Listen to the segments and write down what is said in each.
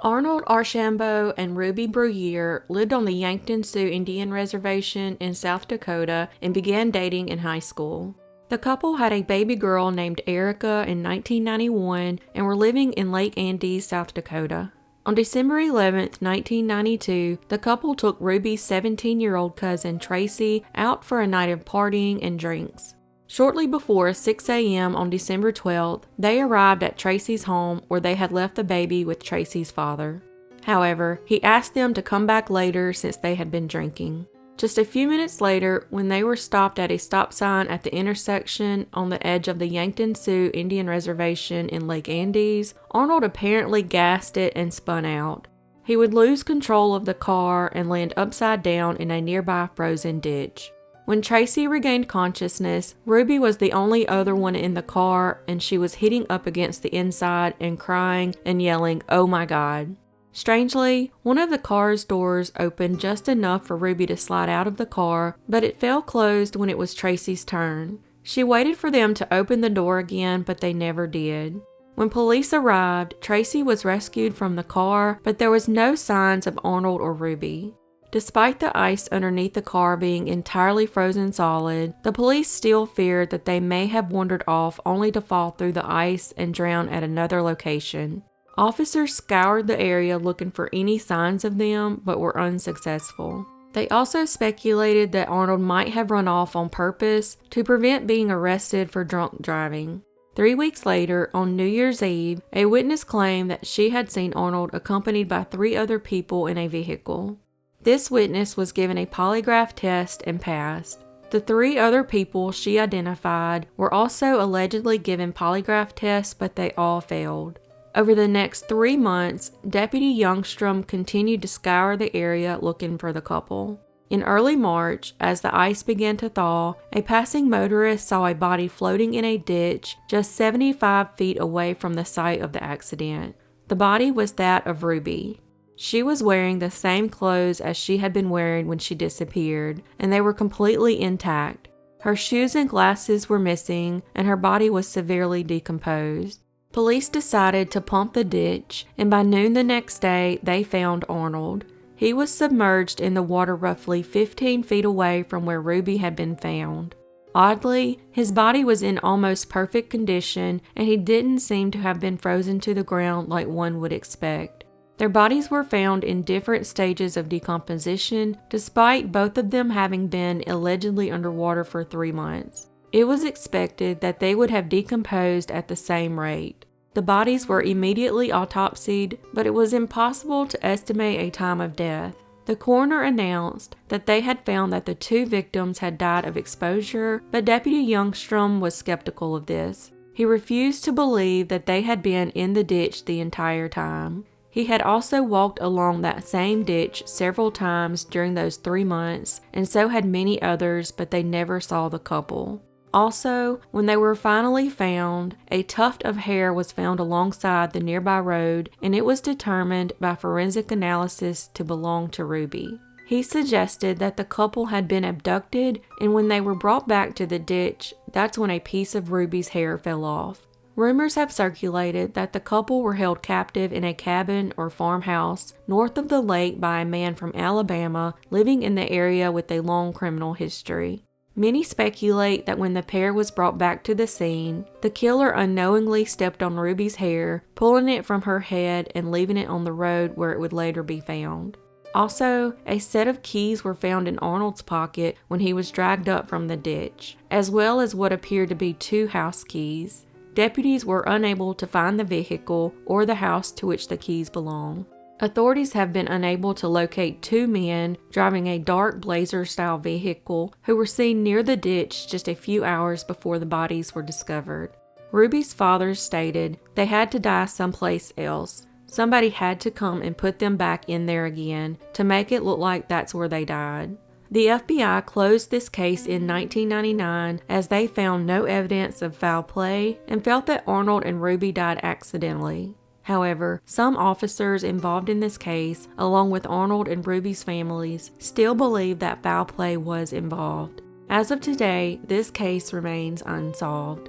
Arnold Archambeau and Ruby Bruguier lived on the Yankton Sioux Indian Reservation in South Dakota and began dating in high school. The couple had a baby girl named Erica in 1991 and were living in Lake Andes, South Dakota. On December 11, 1992, the couple took Ruby's 17-year-old cousin Tracy out for a night of partying and drinks. Shortly before 6 a.m. on December 12th, they arrived at Tracy's home where they had left the baby with Tracy's father. However, he asked them to come back later since they had been drinking. Just a few minutes later, when they were stopped at a stop sign at the intersection on the edge of the Yankton Sioux Indian Reservation in Lake Andes, Arnold apparently gassed it and spun out. He would lose control of the car and land upside down in a nearby frozen ditch. When Tracy regained consciousness, Ruby was the only other one in the car, and she was hitting up against the inside and crying and yelling, "Oh my God." Strangely, one of the car's doors opened just enough for Ruby to slide out of the car, but it fell closed when it was Tracy's turn. She waited for them to open the door again, but they never did. When police arrived, Tracy was rescued from the car, but there was no signs of Arnold or Ruby. Despite the ice underneath the car being entirely frozen solid, the police still feared that they may have wandered off only to fall through the ice and drown at another location. Officers scoured the area looking for any signs of them, but were unsuccessful. They also speculated that Arnold might have run off on purpose to prevent being arrested for drunk driving. 3 weeks later, on New Year's Eve, a witness claimed that she had seen Arnold accompanied by 3 other people in a vehicle. This witness was given a polygraph test and passed. The 3 other people she identified were also allegedly given polygraph tests, but they all failed. Over the next 3 months, Deputy Youngstrom continued to scour the area looking for the couple. In early March, as the ice began to thaw, a passing motorist saw a body floating in a ditch just 75 feet away from the site of the accident. The body was that of Ruby. She was wearing the same clothes as she had been wearing when she disappeared, and they were completely intact. Her shoes and glasses were missing, and her body was severely decomposed. Police decided to pump the ditch, and by noon the next day, they found Arnold. He was submerged in the water roughly 15 feet away from where Ruby had been found. Oddly, his body was in almost perfect condition, and he didn't seem to have been frozen to the ground like one would expect. Their bodies were found in different stages of decomposition, despite both of them having been allegedly underwater for 3 months. It was expected that they would have decomposed at the same rate. The bodies were immediately autopsied, but it was impossible to estimate a time of death. The coroner announced that they had found that the 2 victims had died of exposure, but Deputy Youngstrom was skeptical of this. He refused to believe that they had been in the ditch the entire time. He had also walked along that same ditch several times during those 3 months, and so had many others, but they never saw the couple. Also, when they were finally found, a tuft of hair was found alongside the nearby road, and it was determined by forensic analysis to belong to Ruby. He suggested that the couple had been abducted, and when they were brought back to the ditch, that's when a piece of Ruby's hair fell off. Rumors have circulated that the couple were held captive in a cabin or farmhouse north of the lake by a man from Alabama living in the area with a long criminal history. Many speculate that when the pair was brought back to the scene, the killer unknowingly stepped on Ruby's hair, pulling it from her head and leaving it on the road where it would later be found. Also, a set of keys were found in Arnold's pocket when he was dragged up from the ditch, as well as what appeared to be 2 house keys. Deputies were unable to find the vehicle or the house to which the keys belong. Authorities have been unable to locate 2 men driving a dark Blazer-style vehicle who were seen near the ditch just a few hours before the bodies were discovered. Ruby's father stated they had to die someplace else. Somebody had to come and put them back in there again to make it look like that's where they died. The FBI closed this case in 1999 as they found no evidence of foul play and felt that Arnold and Ruby died accidentally. However, some officers involved in this case, along with Arnold and Ruby's families, still believe that foul play was involved. As of today, this case remains unsolved.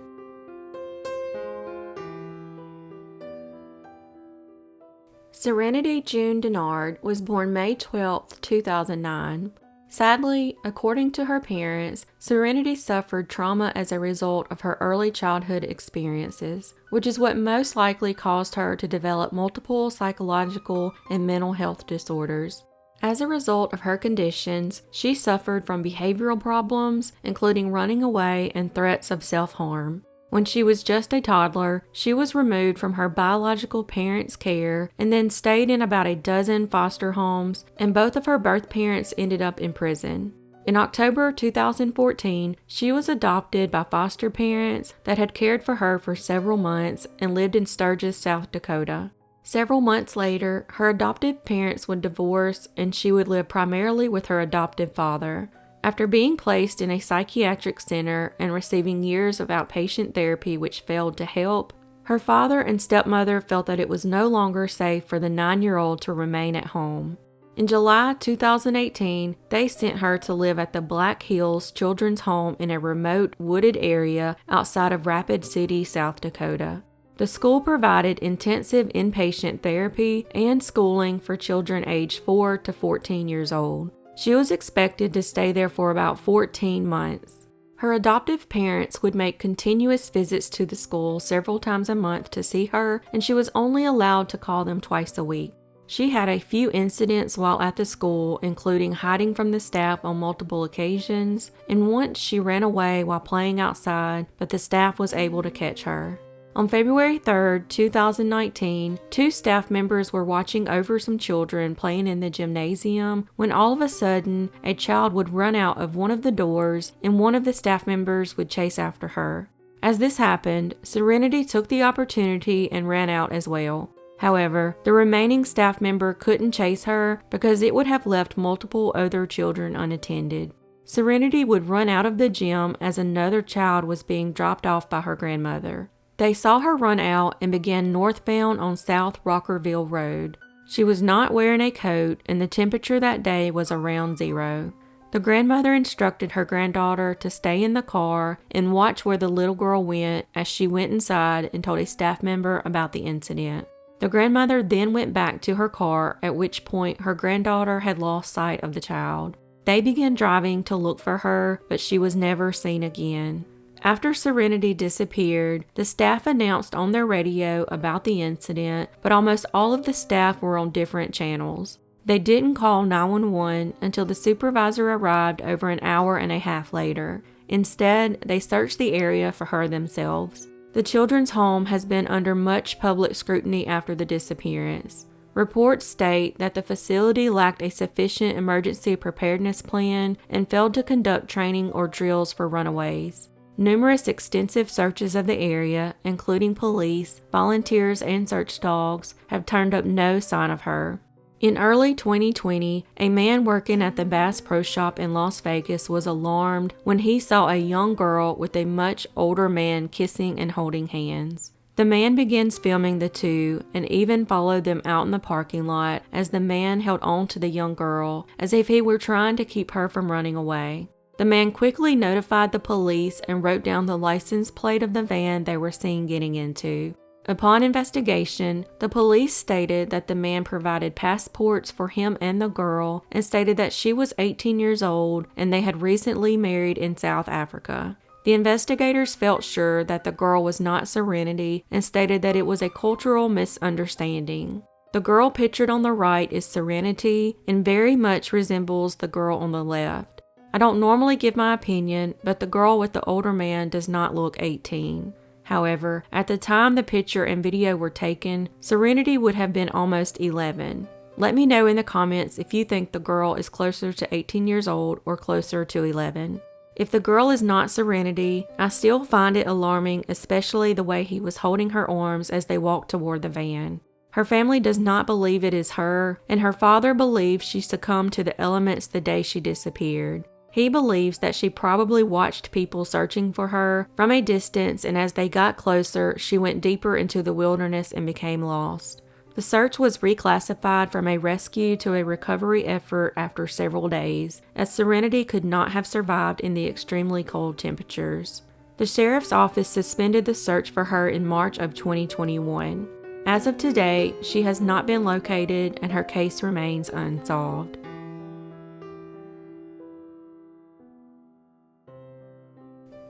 Serenity June Dennard was born May 12, 2009. Sadly, according to her parents, Serenity suffered trauma as a result of her early childhood experiences, which is what most likely caused her to develop multiple psychological and mental health disorders. As a result of her conditions, she suffered from behavioral problems, including running away and threats of self-harm. When she was just a toddler, she was removed from her biological parents' care and then stayed in about a dozen foster homes, and both of her birth parents ended up in prison. In October 2014, she was adopted by foster parents that had cared for her for several months and lived in Sturgis, South Dakota. Several months later, her adoptive parents would divorce and she would live primarily with her adoptive father. After being placed in a psychiatric center and receiving years of outpatient therapy which failed to help, her father and stepmother felt that it was no longer safe for the 9-year-old to remain at home. In July 2018, they sent her to live at the Black Hills Children's Home in a remote, wooded area outside of Rapid City, South Dakota. The school provided intensive inpatient therapy and schooling for children aged 4 to 14 years old. She was expected to stay there for about 14 months. Her adoptive parents would make continuous visits to the school several times a month to see her, and she was only allowed to call them twice a week. She had a few incidents while at the school, including hiding from the staff on multiple occasions, and once she ran away while playing outside, but the staff was able to catch her. On February 3, 2019, 2 staff members were watching over some children playing in the gymnasium when all of a sudden, a child would run out of one of the doors and one of the staff members would chase after her. As this happened, Serenity took the opportunity and ran out as well. However, the remaining staff member couldn't chase her because it would have left multiple other children unattended. Serenity would run out of the gym as another child was being dropped off by her grandmother. They saw her run out and began northbound on South Rockerville Road. She was not wearing a coat and the temperature that day was around 0. The grandmother instructed her granddaughter to stay in the car and watch where the little girl went as she went inside and told a staff member about the incident. The grandmother then went back to her car, at which point her granddaughter had lost sight of the child. They began driving to look for her, but she was never seen again. After Serenity disappeared, the staff announced on their radio about the incident, but almost all of the staff were on different channels. They didn't call 911 until the supervisor arrived over an hour and a half later. Instead, they searched the area for her themselves. The children's home has been under much public scrutiny after the disappearance. Reports state that the facility lacked a sufficient emergency preparedness plan and failed to conduct training or drills for runaways. Numerous extensive searches of the area, including police, volunteers, and search dogs, have turned up no sign of her. In early 2020, a man working at the Bass Pro Shop in Las Vegas was alarmed when he saw a young girl with a much older man kissing and holding hands. The man begins filming the two and even followed them out in the parking lot as the man held on to the young girl as if he were trying to keep her from running away. The man quickly notified the police and wrote down the license plate of the van they were seen getting into. Upon investigation, the police stated that the man provided passports for him and the girl and stated that she was 18 years old and they had recently married in South Africa. The investigators felt sure that the girl was not Serenity and stated that it was a cultural misunderstanding. The girl pictured on the right is Serenity and very much resembles the girl on the left. I don't normally give my opinion, but the girl with the older man does not look 18. However, at the time the picture and video were taken, Serenity would have been almost 11. Let me know in the comments if you think the girl is closer to 18 years old or closer to 11. If the girl is not Serenity, I still find it alarming, especially the way he was holding her arms as they walked toward the van. Her family does not believe it is her, and her father believes she succumbed to the elements the day she disappeared. He believes that she probably watched people searching for her from a distance, and as they got closer, she went deeper into the wilderness and became lost. The search was reclassified from a rescue to a recovery effort after several days, as Serenity could not have survived in the extremely cold temperatures. The sheriff's office suspended the search for her in March of 2021. As of today, she has not been located and her case remains unsolved.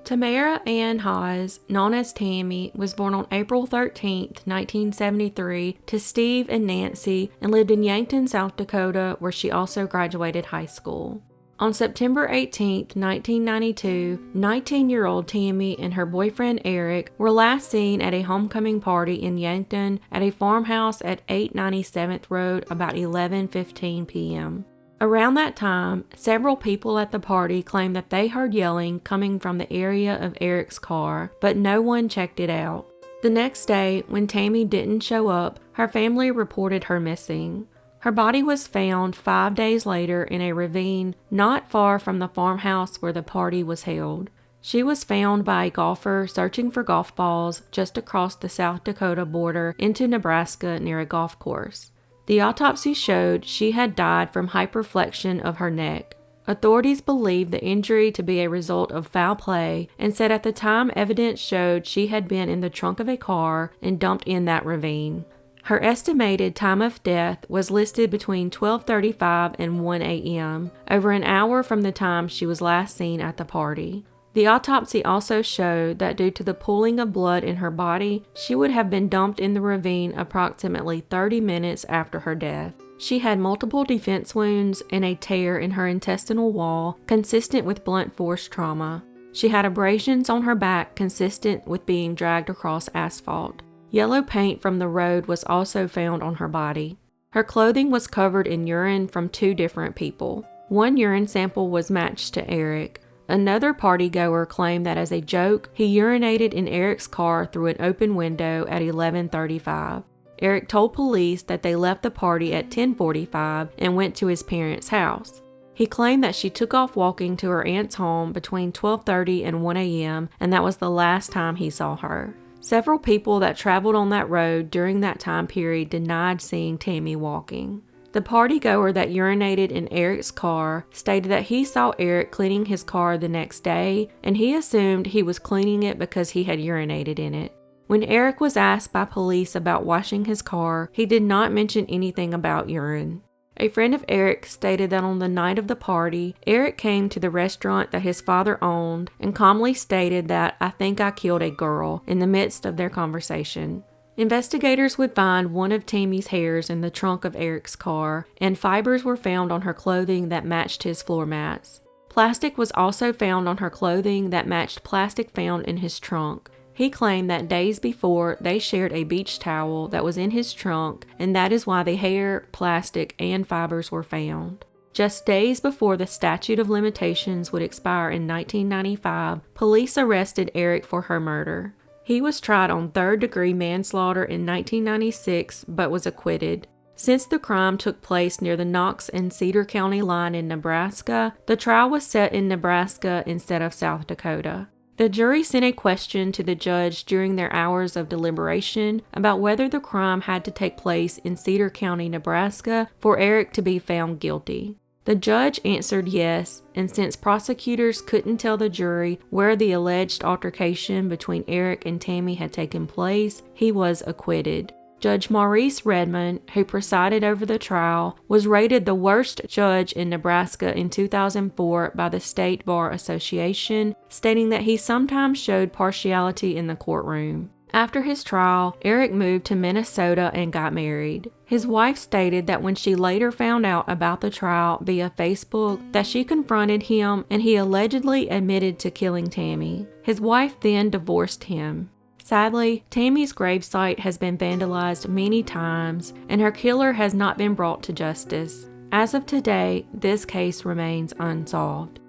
Tamara Ann Haas, known as Tammy, was born on April 13, 1973, to Steve and Nancy and lived in Yankton, South Dakota, where she also graduated high school. On September 18, 1992, 19-year-old Tammy and her boyfriend Eric were last seen at a homecoming party in Yankton at a farmhouse at 897th Road about 11:15 p.m. Around that time, several people at the party claimed that they heard yelling coming from the area of Eric's car, but no one checked it out. The next day, when Tammy didn't show up, her family reported her missing. Her body was found 5 days later in a ravine not far from the farmhouse where the party was held. She was found by a golfer searching for golf balls just across the South Dakota border into Nebraska near a golf course. The autopsy showed she had died from hyperflexion of her neck. Authorities believed the injury to be a result of foul play and said at the time evidence showed she had been in the trunk of a car and dumped in that ravine. Her estimated time of death was listed between 12:35 and 1 a.m., over an hour from the time she was last seen at the party. The autopsy also showed that due to the pooling of blood in her body, she would have been dumped in the ravine approximately 30 minutes after her death. She had multiple defense wounds and a tear in her intestinal wall consistent with blunt force trauma. She had abrasions on her back consistent with being dragged across asphalt. Yellow paint from the road was also found on her body. Her clothing was covered in urine from 2 different people. One urine sample was matched to Eric. Another partygoer claimed that as a joke, he urinated in Eric's car through an open window at 11:35. Eric told police that they left the party at 10:45 and went to his parents' house. He claimed that she took off walking to her aunt's home between 12:30 and 1 a.m., and that was the last time he saw her. Several people that traveled on that road during that time period denied seeing Tammy walking. The partygoer that urinated in Eric's car stated that he saw Eric cleaning his car the next day, and he assumed he was cleaning it because he had urinated in it. When Eric was asked by police about washing his car, he did not mention anything about urine. A friend of Eric stated that on the night of the party, Eric came to the restaurant that his father owned and calmly stated that, "I think I killed a girl," in the midst of their conversation. Investigators would find one of Tammy's hairs in the trunk of Eric's car, and fibers were found on her clothing that matched his floor mats. Plastic was also found on her clothing that matched plastic found in his trunk. He claimed that days before, they shared a beach towel that was in his trunk, and that is why the hair, plastic, and fibers were found. Just days before the statute of limitations would expire in 1995, police arrested Eric for her murder. He was tried on third-degree manslaughter in 1996, but was acquitted. Since the crime took place near the Knox and Cedar County line in Nebraska, the trial was set in Nebraska instead of South Dakota. The jury sent a question to the judge during their hours of deliberation about whether the crime had to take place in Cedar County, Nebraska, for Eric to be found guilty. The judge answered yes, and since prosecutors couldn't tell the jury where the alleged altercation between Eric and Tammy had taken place, he was acquitted. Judge Maurice Redmond, who presided over the trial, was rated the worst judge in Nebraska in 2004 by the State Bar Association, stating that he sometimes showed partiality in the courtroom. After his trial, Eric moved to Minnesota and got married. His wife stated that when she later found out about the trial via Facebook, that she confronted him and he allegedly admitted to killing Tammy. His wife then divorced him. Sadly, Tammy's gravesite has been vandalized many times, and her killer has not been brought to justice. As of today, this case remains unsolved.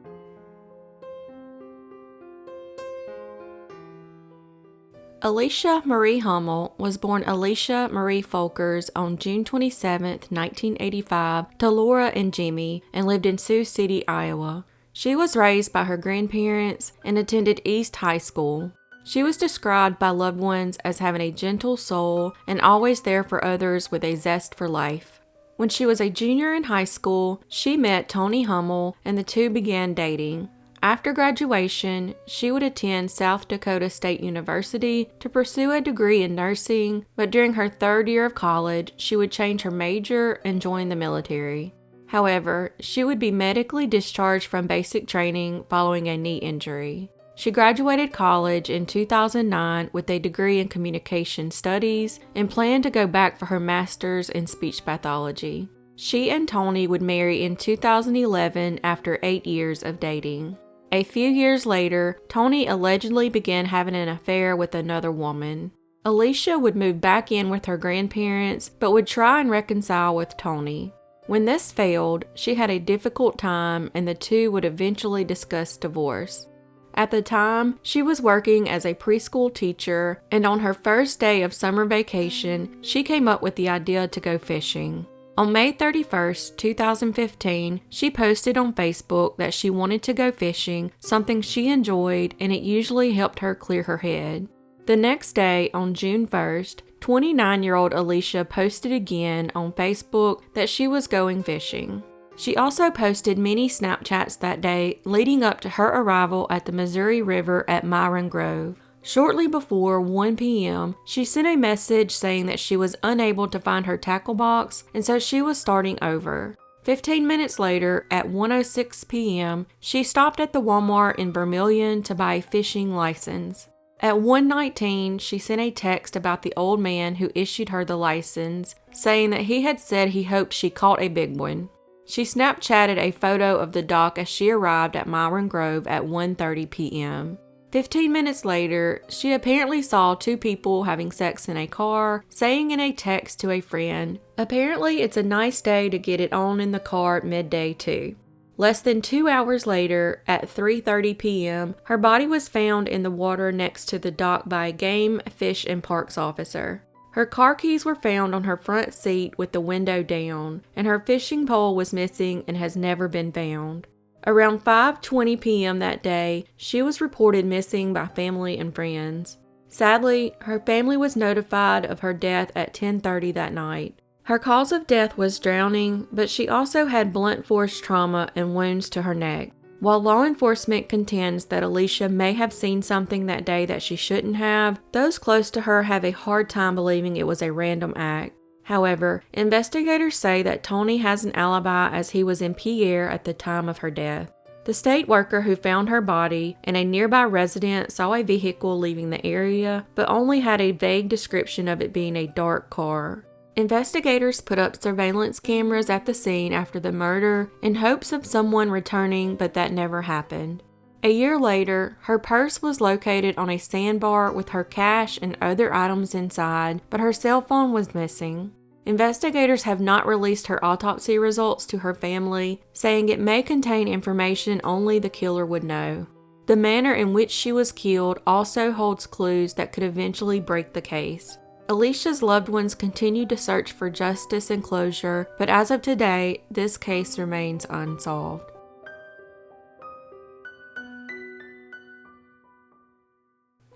Alicia Marie Hummel was born Alicia Marie Folkers on June 27, 1985, to Laura and Jimmy, and lived in Sioux City, Iowa. She was raised by her grandparents and attended East High School. She was described by loved ones as having a gentle soul and always there for others with a zest for life. When she was a junior in high school, she met Tony Hummel and the two began dating. After graduation, she would attend South Dakota State University to pursue a degree in nursing, but during her third year of college, she would change her major and join the military. However, she would be medically discharged from basic training following a knee injury. She graduated college in 2009 with a degree in communication studies and planned to go back for her master's in speech pathology. She and Tony would marry in 2011 after 8 years of dating. A few years later, Tony allegedly began having an affair with another woman. Alicia would move back in with her grandparents, but would try and reconcile with Tony. When this failed, she had a difficult time and the two would eventually discuss divorce. At the time, she was working as a preschool teacher, and on her first day of summer vacation, she came up with the idea to go fishing. On May 31st, 2015, she posted on Facebook that she wanted to go fishing, something she enjoyed, and it usually helped her clear her head. The next day, on June 1st, 29-year-old Alicia posted again on Facebook that she was going fishing. She also posted many Snapchats that day leading up to her arrival at the Missouri River at Myron Grove. Shortly before 1 p.m., she sent a message saying that she was unable to find her tackle box and so she was starting over. 15 minutes later, at 1:06 p.m., she stopped at the Walmart in Vermilion to buy a fishing license. At 1:19, she sent a text about the old man who issued her the license, saying that he had said he hoped she caught a big one. She Snapchatted a photo of the dock as she arrived at Myron Grove at 1:30 p.m. 15 minutes later, she apparently saw two people having sex in a car, saying in a text to a friend, "Apparently it's a nice day to get it on in the car at midday too." Less than 2 hours later, at 3:30 p.m., her body was found in the water next to the dock by a Game, Fish, and Parks officer. Her car keys were found on her front seat with the window down, and her fishing pole was missing and has never been found. Around 5:20 p.m. that day, she was reported missing by family and friends. Sadly, her family was notified of her death at 10:30 that night. Her cause of death was drowning, but she also had blunt force trauma and wounds to her neck. While law enforcement contends that Alicia may have seen something that day that she shouldn't have, those close to her have a hard time believing it was a random act. However, investigators say that Tony has an alibi as he was in Pierre at the time of her death. The state worker who found her body and a nearby resident saw a vehicle leaving the area, but only had a vague description of it being a dark car. Investigators put up surveillance cameras at the scene after the murder in hopes of someone returning, but that never happened. A year later, her purse was located on a sandbar with her cash and other items inside, but her cell phone was missing. Investigators have not released her autopsy results to her family, saying it may contain information only the killer would know. The manner in which she was killed also holds clues that could eventually break the case. Alicia's loved ones continue to search for justice and closure, but as of today, this case remains unsolved.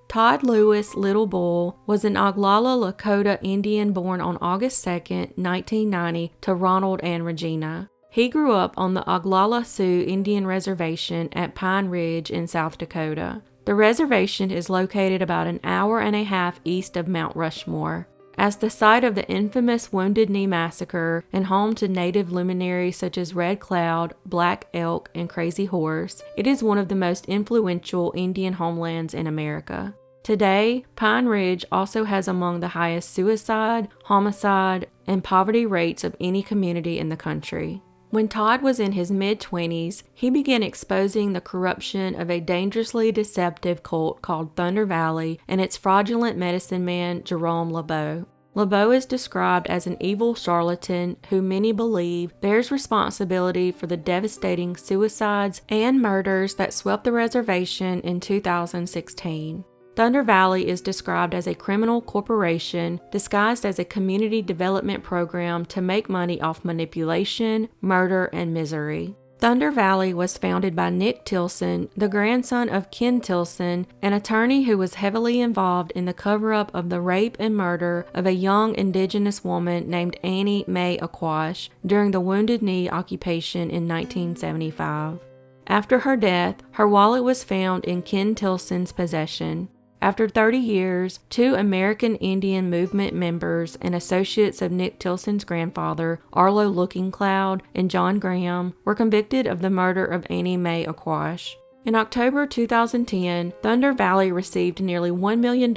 Todd Lewis Little Bull was an Oglala Lakota Indian born on August 2, 1990 to Ronald and Regina. He grew up on the Oglala Sioux Indian Reservation at Pine Ridge in South Dakota. The reservation is located about an hour and a half east of Mount Rushmore. As the site of the infamous Wounded Knee Massacre and home to native luminaries such as Red Cloud, Black Elk, and Crazy Horse, it is one of the most influential Indian homelands in America. Today, Pine Ridge also has among the highest suicide, homicide, and poverty rates of any community in the country. When Todd was in his mid-20s, he began exposing the corruption of a dangerously deceptive cult called Thunder Valley and its fraudulent medicine man, Jerome LeBeau. LeBeau is described as an evil charlatan who many believe bears responsibility for the devastating suicides and murders that swept the reservation in 2016. Thunder Valley is described as a criminal corporation disguised as a community development program to make money off manipulation, murder, and misery. Thunder Valley was founded by Nick Tilson, the grandson of Ken Tilson, an attorney who was heavily involved in the cover-up of the rape and murder of a young indigenous woman named Annie Mae Aquash during the Wounded Knee occupation in 1975. After her death, her wallet was found in Ken Tilson's possession. After 30 years, 2 American Indian Movement members and associates of Nick Tilson's grandfather, Arlo Lookingcloud and John Graham, were convicted of the murder of Annie Mae Aquash. In October 2010, Thunder Valley received nearly $1 million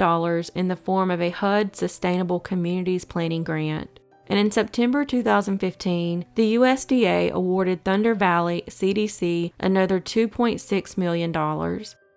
in the form of a HUD Sustainable Communities Planning grant. And in September 2015, the USDA awarded Thunder Valley CDC another $2.6 million.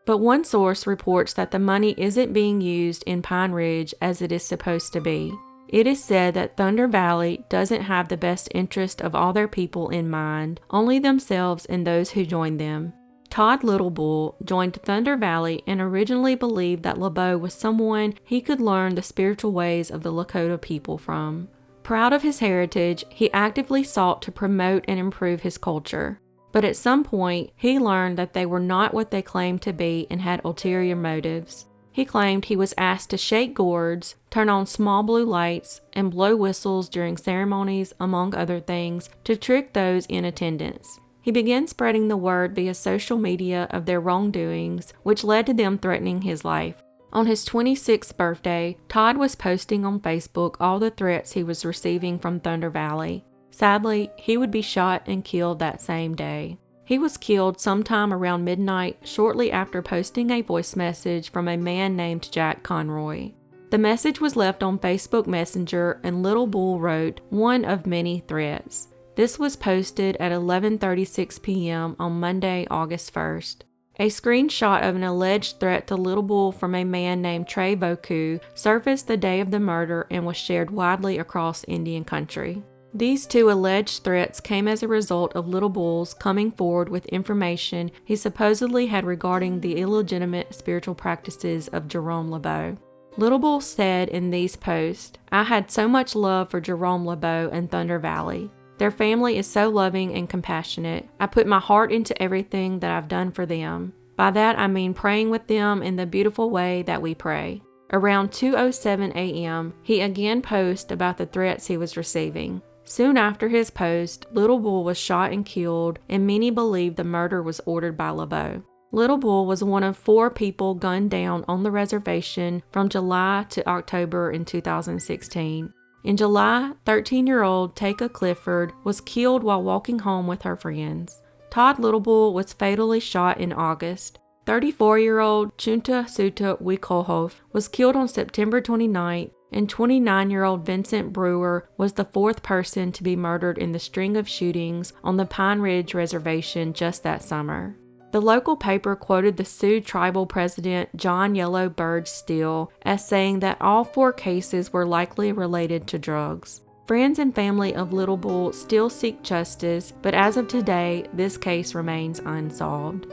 But one source reports that the money isn't being used in Pine Ridge as it is supposed to be. It is said that Thunder Valley doesn't have the best interest of all their people in mind, only themselves and those who join them. Todd Littlebull joined Thunder Valley and originally believed that LeBeau was someone he could learn the spiritual ways of the Lakota people from. Proud of his heritage, he actively sought to promote and improve his culture. But at some point, he learned that they were not what they claimed to be and had ulterior motives. He claimed he was asked to shake gourds, turn on small blue lights, and blow whistles during ceremonies, among other things, to trick those in attendance. He began spreading the word via social media of their wrongdoings, which led to them threatening his life. On his 26th birthday, Todd was posting on Facebook all the threats he was receiving from Thunder Valley. Sadly, he would be shot and killed that same day. He was killed sometime around midnight, shortly after posting a voice message from a man named Jack Conroy. The message was left on Facebook Messenger, and Littlebull wrote one of many threats. This was posted at 11:36 p.m. on Monday, August 1st. A screenshot of an alleged threat to Littlebull from a man named Trey Boku surfaced the day of the murder and was shared widely across Indian country. These 2 alleged threats came as a result of Littlebull's coming forward with information he supposedly had regarding the illegitimate spiritual practices of Jerome LeBeau. Littlebull said in these posts, "I had so much love for Jerome LeBeau and Thunder Valley. Their family is so loving and compassionate. I put my heart into everything that I've done for them. By that I mean praying with them in the beautiful way that we pray." Around 2:07 a.m., he again posted about the threats he was receiving. Soon after his post, Littlebull was shot and killed, and many believe the murder was ordered by LeBeau. Littlebull was one of 4 people gunned down on the reservation from July to October in 2016. In July, 13-year-old Taka Clifford was killed while walking home with her friends. Todd Littlebull was fatally shot in August. 34-year-old Chunta Suta Wikohof was killed on September 29th, and 29-year-old Vincent Bruguier was the 4th person to be murdered in the string of shootings on the Pine Ridge Reservation just that summer. The local paper quoted the Sioux tribal president John Yellow Bird Steele as saying that all 4 cases were likely related to drugs. Friends and family of Littlebull still seek justice, but as of today, this case remains unsolved.